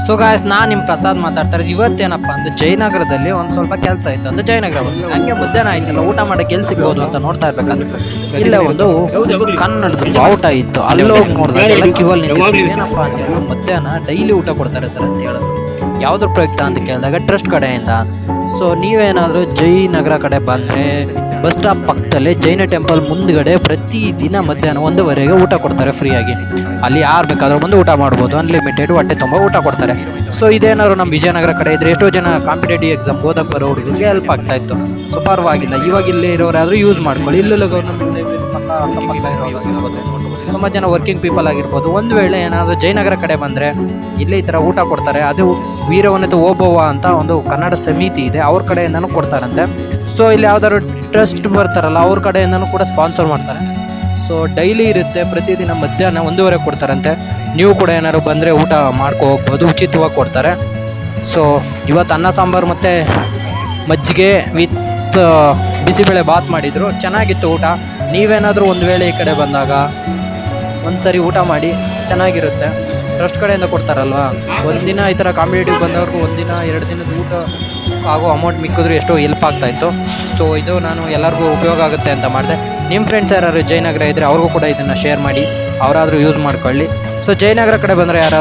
So guys, ನಾನು ನಿಮ್ಮ ಪ್ರಸಾದ್ ಮಾತಾಡ್ತಾರೆ. ಇವತ್ತೇನಪ್ಪ ಅಂದ್ರೆ ಜಯನಗರದಲ್ಲಿ ಒಂದು ಸ್ವಲ್ಪ ಕೆಲಸ ಇತ್ತು ಅಂತ ಜಯನಗರ ಬಂದೆ. ಹಂಗೆ ಮಧ್ಯಾಹ್ನ ಆಯ್ತಲ್ಲ, ಊಟ ಮಾಡೋಕೆ ಎಲ್ಲಿ ಸಿಗ್ಬೋದು ಅಂತ ನೋಡ್ತಾ ಇರ್ಬೇಕಾದ್ರೆ ಇಲ್ಲೇ ಒಂದು ಕನ್ನಡದ ಬಾವುಟ ಇತ್ತು. ಅಲ್ಲೋಗಿ ನೋಡಿದಾಗ ಎಲ್ಲ ಕ್ಯೂವಲ್ಲಿ ನಿಂತಿತ್ತು. ಏನಪ್ಪ ಅಂತೇಳಿದ್ರೆ ಮಧ್ಯಾಹ್ನ ಡೈಲಿ ಊಟ ಕೊಡ್ತಾರೆ ಸರ್ ಅಂತ ಹೇಳಿದ್ರು. ಯಾವುದ್ರ ಪ್ರಯುಕ್ತ ಅಂತ ಕೇಳಿದಾಗ ಟ್ರಸ್ಟ್ ಕಡೆಯಿಂದ. ಸೊ ನೀವೇನಾದರೂ ಜಯನಗರ ಕಡೆ ಬಂದರೆ ಬಸ್ ಸ್ಟಾಪ್ ಪಕ್ಕದಲ್ಲೇ ಜೈನ ಟೆಂಪಲ್ ಮುಂದ್ಗಡೆ ಪ್ರತಿದಿನ ಮಧ್ಯಾಹ್ನ 1:15ಗೆ ಊಟ ಕೊಡ್ತಾರೆ ಫ್ರೀಯಾಗಿ. ಅಲ್ಲಿ ಯಾರು ಬೇಕಾದರೂ ಬಂದು ಊಟ ಮಾಡ್ಬೋದು, ಅನ್ಲಿಮಿಟೆಡ್, ಹೊಟ್ಟೆ ತುಂಬ ಊಟ ಕೊಡ್ತಾರೆ. ಸೊ ಇದೇನಾದ್ರು ನಮ್ಮ ವಿಜಯನಗರ ಕಡೆ ಇದ್ರೆ ಎಷ್ಟೋ ಜನ ಕಾಂಪಿಟೇಟಿವ್ ಎಕ್ಸಾಮ್ ಓದಕ್ಕೆ ಬರೋ ಹುಡುಗರಿಗೆ ಹೆಲ್ಪ್ ಆಗ್ತಾ ಇತ್ತು. ಸೊ ಪರವಾಗಿಲ್ಲ, ಇವಾಗ ಇಲ್ಲೇ ಇರೋರಾದರೂ ಯೂಸ್ ಮಾಡ್ಕೊಳ್ಳಿ. ಇಲ್ಲೆಲ್ಲ ಗೌರ್ಮೆಂಟ್ ಪಕ್ಕ ಅಕ್ಕಪಕ್ಕ ಇರೋದು ತುಂಬ ಜನ ವರ್ಕಿಂಗ್ ಪೀಪಲ್ ಆಗಿರ್ಬೋದು. ಒಂದು ವೇಳೆ ಏನಾದರೂ ಜಯನಗರ ಕಡೆ ಬಂದರೆ ಇಲ್ಲೇ ಈ ಥರ ಊಟ ಕೊಡ್ತಾರೆ. ಅದು ವೀರವನಿತ ಓಬವ್ವ ಅಂತ ಒಂದು ಕನ್ನಡ ಸಮಿತಿ ಇದೆ, ಅವ್ರ ಕಡೆಯಿಂದನೂ ಕೊಡ್ತಾರಂತೆ. ಸೊ ಇಲ್ಲಿ ಯಾವ್ದಾದ್ರು ಟ್ರಸ್ಟ್ ಬರ್ತಾರಲ್ಲ ಅವ್ರ ಕಡೆಯಿಂದನೂ ಕೂಡ ಸ್ಪಾನ್ಸರ್ ಮಾಡ್ತಾರೆ. ಸೊ ಡೈಲಿ ಇರುತ್ತೆ, ಪ್ರತಿದಿನ ಮಧ್ಯಾಹ್ನ 1:15 ಕೊಡ್ತಾರಂತೆ. ನೀವು ಕೂಡ ಏನಾದ್ರು ಬಂದರೆ ಊಟ ಮಾಡ್ಕೊ ಹೋಗ್ಬೋದು, ಉಚಿತವಾಗಿ ಕೊಡ್ತಾರೆ. ಸೊ ಇವತ್ತು ಅನ್ನ ಸಾಂಬಾರು ಮತ್ತು ಮಜ್ಜಿಗೆ ವಿತ್ ಬಿಸಿಬೇಳೆ ಬಾತ್ ಮಾಡಿದರು, ಚೆನ್ನಾಗಿತ್ತು ಊಟ. ನೀವೇನಾದರೂ ಒಂದು ವೇಳೆ ಈ ಕಡೆ ಬಂದಾಗ ಒಂದು ಸರಿ ಊಟ ಮಾಡಿ, ಚೆನ್ನಾಗಿರುತ್ತೆ. ಟ್ರಸ್ಟ್ ಕಡೆಯಿಂದ ಕೊಡ್ತಾರಲ್ವ, ಒಂದಿನ ಈ ಥರ ಕಾಂಪಿಟೇಟಿವ್ ಬಂದವ್ರಿಗೂ ಒಂದಿನ 2 ದಿನದ ಊಟ ಆಗೋ ಅಮೌಂಟ್ ಮಿಕ್ಕಿದ್ರು ಎಷ್ಟೋ ಹೆಲ್ಪ್ ಆಗ್ತಾಯಿತ್ತು. ಸೊ ಇದು ನಾನು ಎಲ್ಲರಿಗೂ ಉಪಯೋಗ ಆಗುತ್ತೆ ಅಂತ ಮಾಡಿದೆ. ನಿಮ್ಮ ಫ್ರೆಂಡ್ಸ್ ಯಾರು ಜಯನಗರ ಇದ್ದರೆ ಅವ್ರಿಗೂ ಕೂಡ ಇದನ್ನು ಶೇರ್ ಮಾಡಿ, ಅವರಾದರೂ ಯೂಸ್ ಮಾಡ್ಕೊಳ್ಳಿ. ಸೊ ಜಯನಗರ ಕಡೆ ಬಂದರೆ ಯಾರು